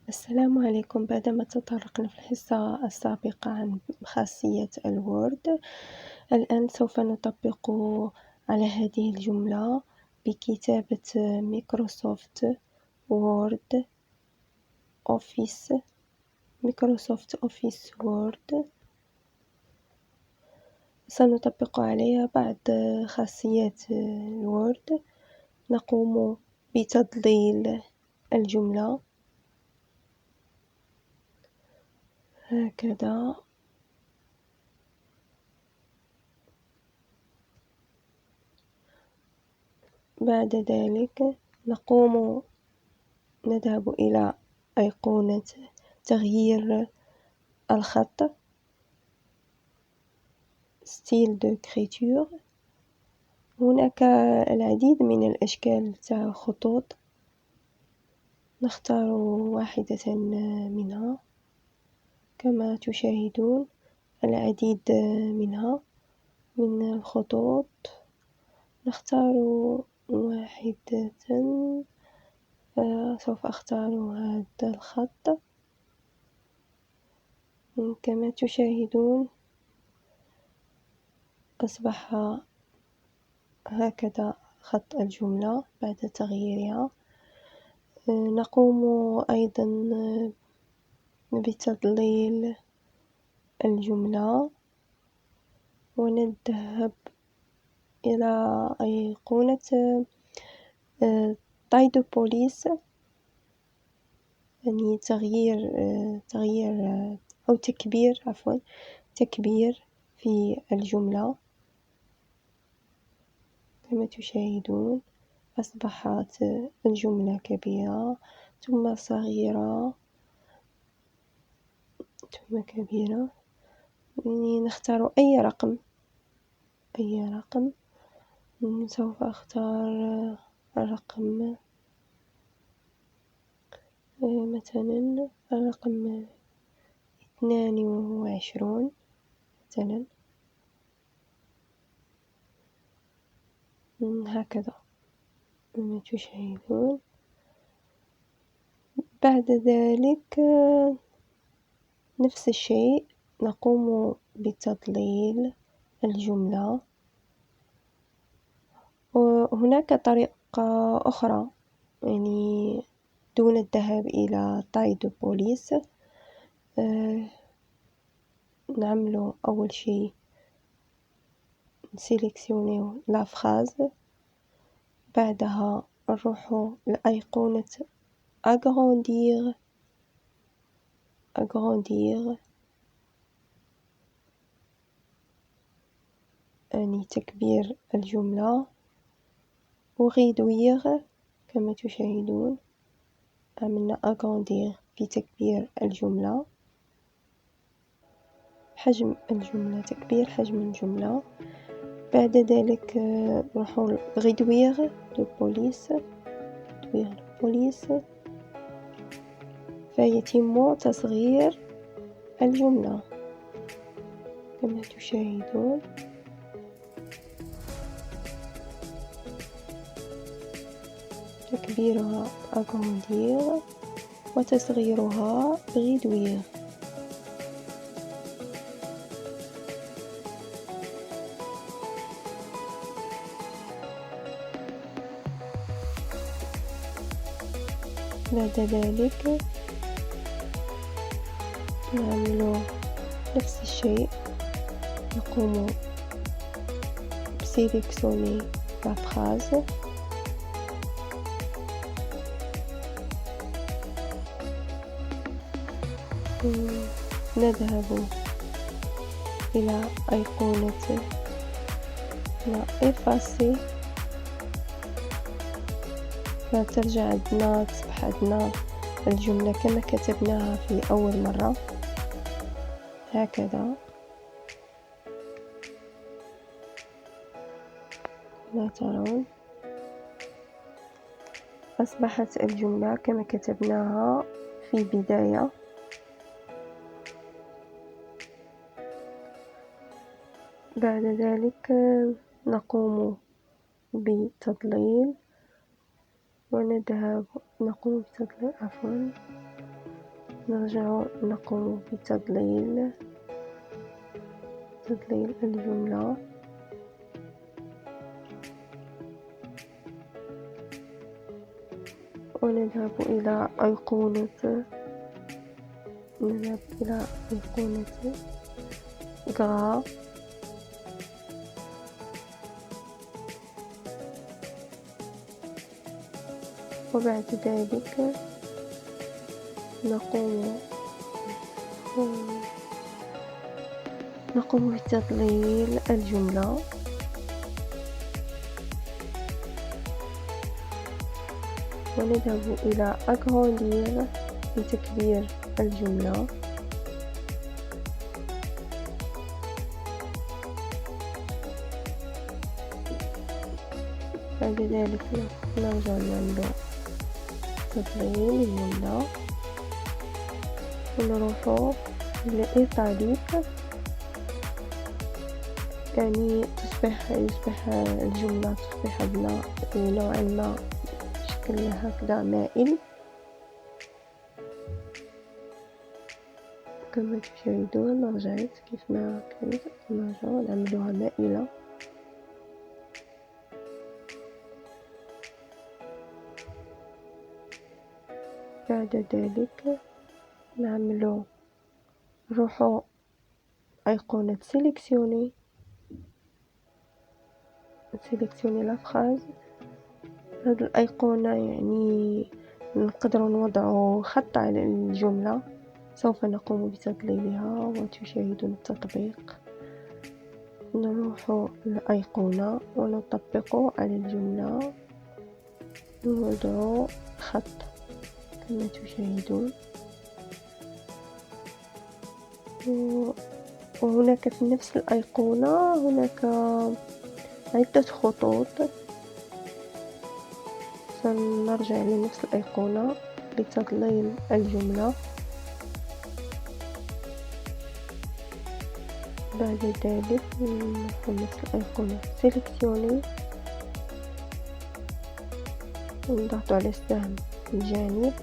السلام عليكم. بعدما تطرقنا في الحصة السابقة عن خاصية الوورد، الآن سوف نطبق على هذه الجملة بكتابة مايكروسوفت وورد أوفيس. مايكروسوفت أوفيس وورد سنطبق عليها بعض خاصيات الوورد. نقوم بتضليل الجملة هكذا. بعد ذلك نذهب إلى أيقونة تغيير الخط ستيل d'écriture. هناك العديد من الأشكال تاع الخطوط، نختار واحدة منها. كما تشاهدون العديد منها من الخطوط، نختار واحدة. سوف أختار هذا الخط. كما تشاهدون أصبح هكذا خط الجملة بعد تغييرها. نقوم أيضا بتضليل الجملة ونذهب إلى أيقونة taille de police، يعني تغيير أو تكبير في الجملة. كما تشاهدون أصبحت الجملة كبيرة ثم صغيرة ثم كبيرة. يعني نختار أي رقم. سوف أختار الرقم مثلا الرقم 22 مثلا، هكذا كما تشاهدون. بعد ذلك نفس الشيء، نقوم بتضليل الجملة. وهناك طريقة أخرى، يعني دون الذهاب إلى taille de police. نعمل أول شيء نسيليكسيونيو لا فراز، بعدها نروح لأيقونة agrandir يعني تكبير الجملة، وغيدوير. كما تشاهدون عملنا agrandir في تكبير الجملة، حجم الجملة، تكبير حجم الجملة. بعد ذلك نروح غيدوير دو بوليس، فيتم تصغير الجملة كما تشاهدون. تكبيرها agrandir وتصغيرها réduire. بعد ذلك نعمل نفس الشيء، نقوم بسيليكسيوني لا فراز، نذهب إلى أيقونة effacer، فترجع عندنا تصبح عندنا الجملة كما كتبناها في أول مرة هكذا. لا ترون أصبحت الجملة كما كتبناها في البداية. بعد ذلك نقوم بتضليل نرجع نقوم بتضليل الجملة، ونذهب إلى أيقونة غرا، وبعد ذلك نقوم بتضليل الجملة، ونذهب إلى أغراندير لتكبير الجملة، بعد ذلك نرجع نعمل تضليل الجملة، ونروح لإيطاليك، يعني يصبح الجملة تصبح نوعا ما شكل هكذا مائل كما تشاهدون. رجعت كيف ما كانت، نرجع نعملها مائلة. بعد ذلك نروح أيقونة سيليكسيوني لا فراز. هذه الأيقونة يعني نقدر نوضع خط على الجملة، سوف نقوم بتضليلها وتشاهدون التطبيق. نروح الأيقونة ونطبق على الجملة، نوضع خط كما تشاهدون. وهناك في نفس الأيقونة هناك عدة خطوط، سنرجع لنفس الأيقونة لتضليل الجملة. بعد ذلك نروح نفس الأيقونة سيليكسيوني، ونضغط على السهم في الجانب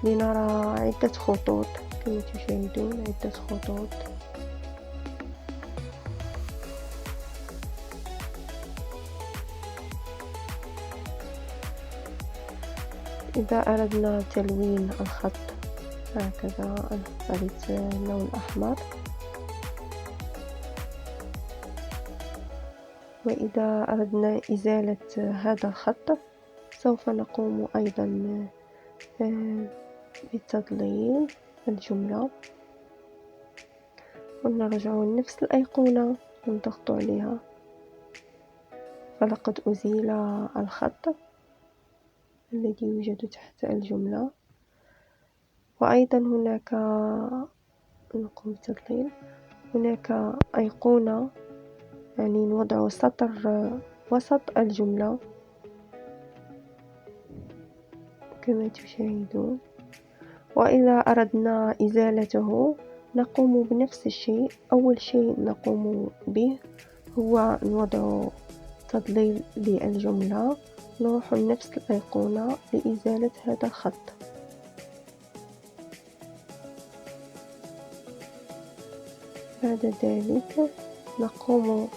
لنرى عدة خطوط كما تشاهدون، عدة خطوط. إذا أردنا تلوين الخط هكذا نختار اللون الأحمر، وإذا أردنا إزالة هذا الخط سوف نقوم أيضا بتضليل الجملة، ونرجع لنفس الأيقونة ونضغط عليها، فلقد أزيل الخط الذي يوجد تحت الجملة. وأيضا هناك نقوم بتضليل، هناك أيقونة يعني نوضع سطر وسط الجملة كما تشاهدون. وإذا أردنا إزالته نقوم بنفس الشيء. أول شيء نقوم به هو نوضع تضليل للجملة، نروح لنفس الأيقونة لإزالة هذا الخط. بعد ذلك نقوم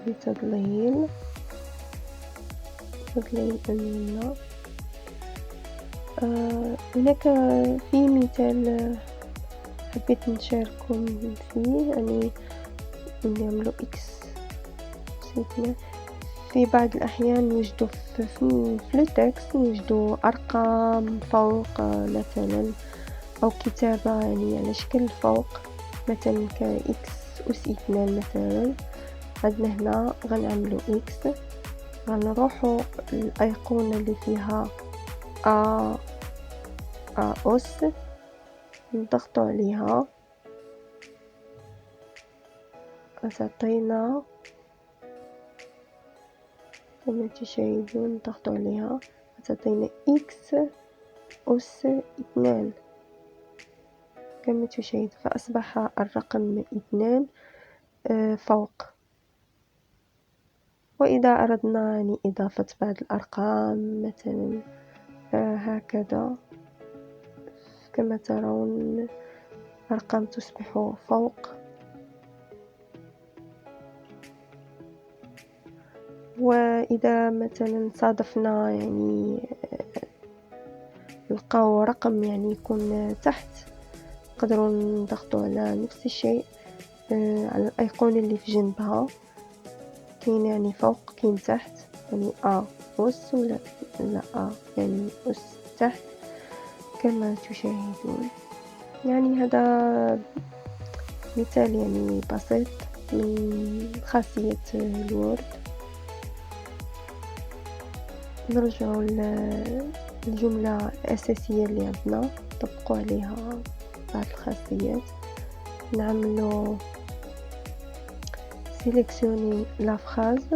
بتضليل الجملة. هناك في مثال حبيت نشارككم فيه، يعني نعمل إكس في بعض الأحيان نوجد في التكست نوجد أرقام فوق مثلا، أو كتابة يعني على شكل فوق مثلا كإكس أس 2 مثلا. عندنا هنا غنعملو إكس، غنروحو الأيقونة اللي فيها أس، نضغطو عليها، تعطينا كما تشاهدون، نضغطو عليها تعطينا إكس أس 2 كما تشاهد، فأصبح الرقم 2 فوق. وإذا أردنا يعني إضافة بعض الأرقام مثلا هكذا، كما ترون أرقام تصبح فوق. وإذا مثلا صادفنا يعني نلقاو رقم يعني يكون تحت، نقدروا نضغطوا على نفس الشيء على الأيقونة اللي في جنبها، كاين يعني فوق كاين تحت، يعني أس ولا لا يعني أس تحت كما تشاهدون. يعني هذا مثال يعني بسيط من خاصية الوورد. نرجع للجملة الأساسية اللي عندنا، نطبقوا عليها بعض الخاصيات. نعملوا sélectionner la phrase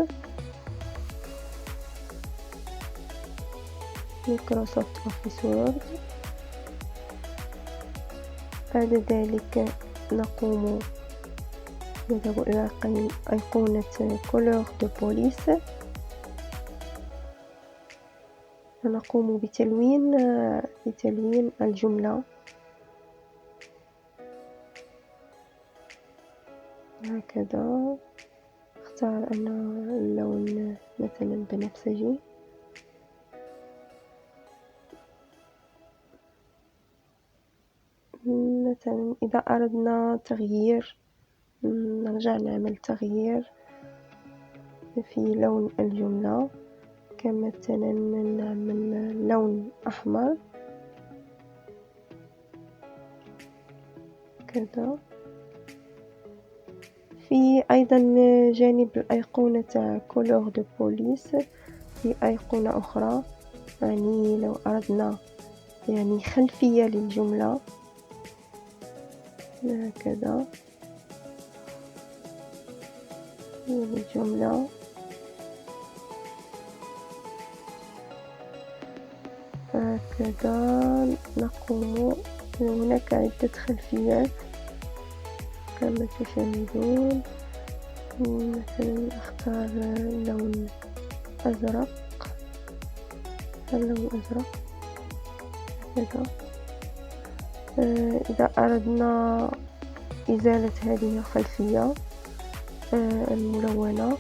Microsoft Office Word. بعد ذلك نقوم نذهب إلى أيقونة couleur de police، ونقوم بتلوين الجملة هكذا. اختار أنا اللون مثلا بنفسجي. مثلا إذا أردنا تغيير، نرجع نعمل تغيير في لون الجملة، كمثلا نعمل لون أحمر كذا. في أيضا جانب الأيقونة تاع couleur de police في أيقونة أخرى، يعني لو أردنا يعني خلفية للجملة هكذا، الجملة هكذا نقوم. هناك عدة خلفيات كما تشاهدون. مثلا اختار لون أزرق، اللون أزرق هكذا. إذا أردنا إزالة هذه الخلفية الملونة،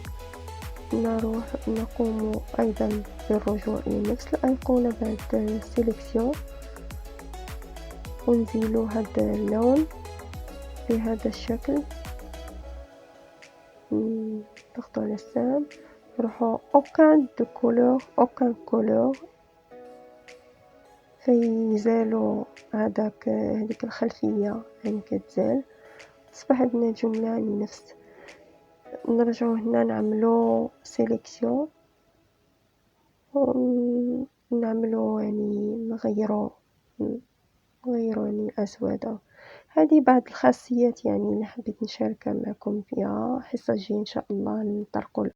نقوم أيضا بالرجوع إلى نفس الأيقونة بعد سيليكسيون، ونزيل هذا اللون بهذا الشكل. نضغط على السهم، نروحو aucun couleur فيزالوا هذيك الخلفية، يعني كتزال تصبح عندنا جملة يعني نفس. نرجعو هنا نعملو سيليكسيون ونعملو يعني نغيرو يعني الأسود. هذه بعض الخاصيات يعني اللي حبيت نشاركها معكم فيها. حصة جاية إن شاء الله نطرقوا